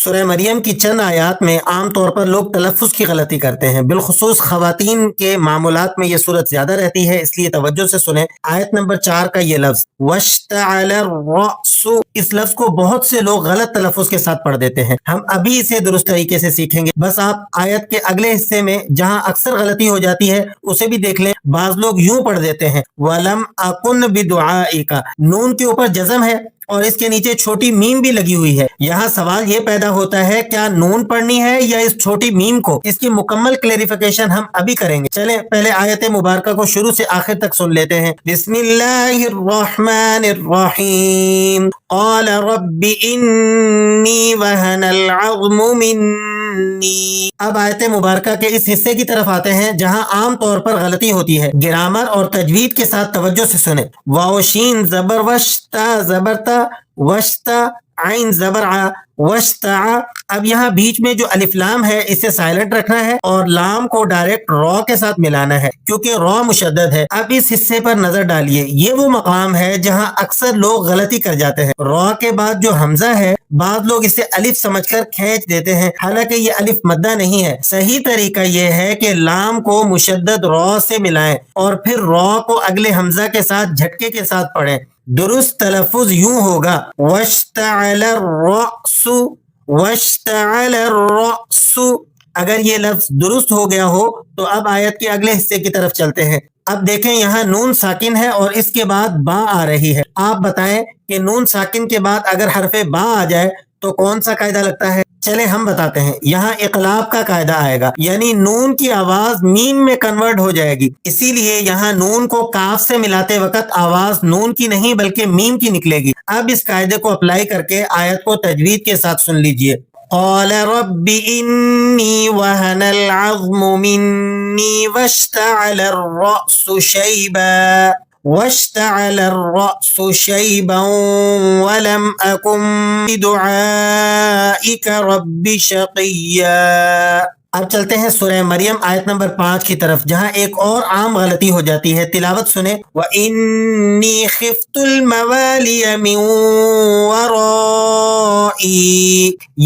سورہ مریم کی چند آیات میں عام طور پر لوگ تلفظ کی غلطی کرتے ہیں، بالخصوص خواتین کے معاملات میں یہ صورت زیادہ رہتی ہے، اس لیے توجہ سے سنیں۔ آیت نمبر 4 کا یہ لفظ وَاشْتَعَلَ الرَّأْسُ، اس لفظ کو بہت سے لوگ غلط تلفظ کے ساتھ پڑھ دیتے ہیں، ہم ابھی اسے درست طریقے سے سیکھیں گے۔ بس آپ آیت کے اگلے حصے میں جہاں اکثر غلطی ہو جاتی ہے اسے بھی دیکھ لیں۔ بعض لوگ یوں پڑھ دیتے ہیں وَلَمْ أَكُنْ بِدُعَائِكَ، نون کے اوپر جزم ہے اور اس کے نیچے چھوٹی میم بھی لگی ہوئی ہے۔ یہاں سوال یہ پیدا ہوتا ہے کیا نون پڑھنی ہے یا اس چھوٹی میم کو؟ اس کی مکمل کلیریفیکیشن ہم ابھی کریں گے۔ چلیں پہلے آیت مبارکہ کو شروع سے آخر تک سن لیتے ہیں۔ بسم اللہ الرحمن الرحیم، قال رب انی وہن العظم منی۔ اب آیت مبارکہ کے اس حصے کی طرف آتے ہیں جہاں عام طور پر غلطی ہوتی ہے۔ گرامر اور تجوید کے ساتھ توجہ سے سنیں۔ واو شین زبر وش، تا زبر تا، وشتا، عین زبر ع، وشتع۔ اب یہاں بیچ میں جو الف لام ہے اسے سائلنٹ رکھنا ہے اور لام کو ڈائریکٹ را کے ساتھ ملانا ہے کیونکہ را مشدد ہے۔ اب اس حصے پر نظر ڈالیے، یہ وہ مقام ہے جہاں اکثر لوگ غلطی کر جاتے ہیں۔ را کے بعد جو حمزہ ہے بعض لوگ اسے الف سمجھ کر کھینچ دیتے ہیں، حالانکہ یہ الف مدہ نہیں ہے۔ صحیح طریقہ یہ ہے کہ لام کو مشدد را سے ملائیں اور پھر را کو اگلے حمزہ کے ساتھ جھٹکے کے ساتھ پڑھیں۔ درست تلفظ یوں ہوگا وَاشْتَعَلَ الرَّأْسُ، وَاشْتَعَلَ الرَّأْسُ۔ اگر یہ لفظ درست ہو گیا ہو تو اب آیت کے اگلے حصے کی طرف چلتے ہیں۔ اب دیکھیں یہاں نون ساکن ہے اور اس کے بعد با آ رہی ہے۔ آپ بتائیں کہ نون ساکن کے بعد اگر حرف با آ جائے تو کون سا قاعدہ لگتا ہے؟ چلیں ہم بتاتے ہیں۔ یہاں اقلاب کا قاعدہ آئے گا، یعنی نون کی آواز میم میں کنورٹ ہو جائے گی، اسی لیے یہاں نون کو کاف سے ملاتے وقت آواز نون کی نہیں بلکہ میم کی نکلے گی۔ اب اس قاعدے کو اپلائی کر کے آیت کو تجوید کے ساتھ سن لیجئے۔ قال رب انی وہن العظم منی واشتعل الرأس شیبا، واشتعل الرأس شیبا ولم اکن بدعائک رب شقیا۔ اب چلتے ہیں سورہ مریم آیت نمبر 5 کی طرف جہاں ایک اور عام غلطی ہو جاتی ہے۔ تلاوت سنیں۔ وَإِنِّي خِفْتُ الْمَوَالِيَ مِن وَرَائِي،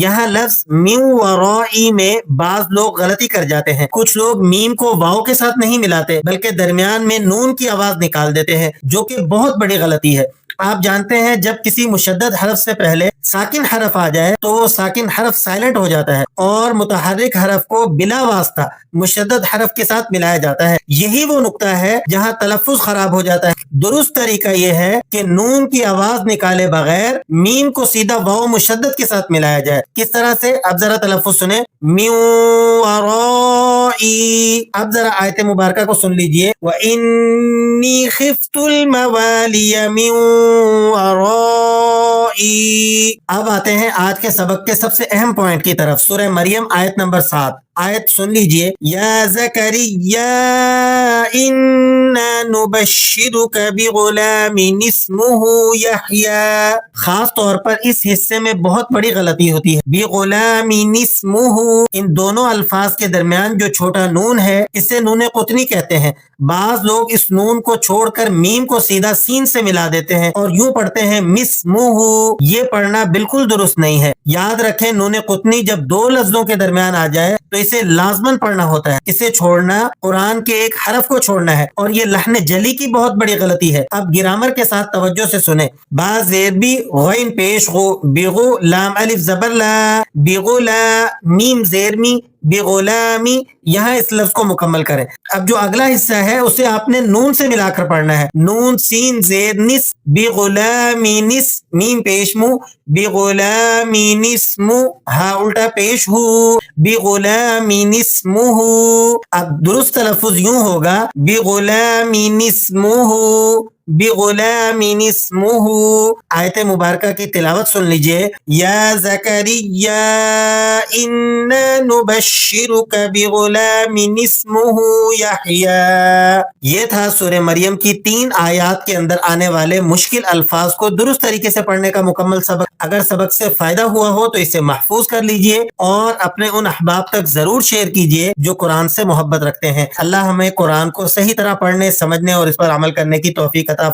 یہاں لفظ من ورائی میں بعض لوگ غلطی کر جاتے ہیں۔ کچھ لوگ میم کو واو کے ساتھ نہیں ملاتے بلکہ درمیان میں نون کی آواز نکال دیتے ہیں، جو کہ بہت بڑی غلطی ہے۔ آپ جانتے ہیں جب کسی مشدد حرف سے پہلے ساکن حرف آ جائے تو وہ ساکن حرف سائلنٹ ہو جاتا ہے اور متحرک حرف کو بلا واسطہ مشدد حرف کے ساتھ ملایا جاتا ہے۔ یہی وہ نقطہ ہے جہاں تلفظ خراب ہو جاتا ہے۔ درست طریقہ یہ ہے کہ نون کی آواز نکالے بغیر میم کو سیدھا واو مشدد کے ساتھ ملایا جائے۔ کس طرح سے؟ اب ذرا تلفظ سنیں۔ من ورائی۔ اب ذرا آیت مبارکہ کو سن لیجئے۔ وَإِنِّي خِفْتُ الْمَوَالِيَ مِن ورائی۔ اب آتے ہیں آج کے سبق کے سب سے اہم پوائنٹ کی طرف۔ سورہ مریم آیت نمبر 7، آیت سن لیجئے۔ یا زکریا انا نبشرک بغلام اسمہ یحییٰ۔ خاص طور پر اس حصے میں بہت بڑی غلطی ہوتی ہے۔ بغلام اسمہ، ان دونوں الفاظ کے درمیان جو چھوٹا نون ہے اسے نون قطنی کہتے ہیں۔ بعض لوگ اس نون کو چھوڑ کر میم کو سیدھا سین سے ملا دیتے ہیں اور یوں پڑھتے ہیں مسمہ۔ یہ پڑھنا بالکل درست نہیں ہے۔ یاد رکھیں نون قطنی جب دو لفظوں کے درمیان آ جائے تو اسے لازماً پڑھنا ہوتا ہے۔ اسے چھوڑنا قرآن کے ایک حرف کو چھوڑنا ہے اور یہ لحن جلی کی بہت بڑی غلطی ہے۔ اب گرامر کے ساتھ توجہ سے سنیں۔ با زیر بی، غین پیش غو، بغو، لام الف زبر لا، بغلا، میم زیر می، بغلامی۔ یہاں اس لفظ کو مکمل کریں۔ اب جو اگلا حصہ ہے اسے آپ نے نون سے ملا کر پڑھنا ہے۔ نون سین زیر نس، بغلامی نس، میم پیش مو، بغلامی نسمو، ہا الٹا پیش ہو، بغلامی نسمہ۔ اب درست تلفظ یوں ہوگا بغلامی نسمہ، بغلام اسمہ۔ آیت مبارکہ کی تلاوت سن لیجئے۔ یا زکریا انا نبشرک بغلام اسمہ یحییٰ۔ یہ تھا سورہ مریم کی 3 آیات کے اندر آنے والے مشکل الفاظ کو درست طریقے سے پڑھنے کا مکمل سبق۔ اگر سبق سے فائدہ ہوا ہو تو اسے محفوظ کر لیجئے اور اپنے ان احباب تک ضرور شیئر کیجئے جو قرآن سے محبت رکھتے ہیں۔ اللہ ہمیں قرآن کو صحیح طرح پڑھنے، سمجھنے اور اس پر عمل کرنے کی توفیق عطا فرمائے۔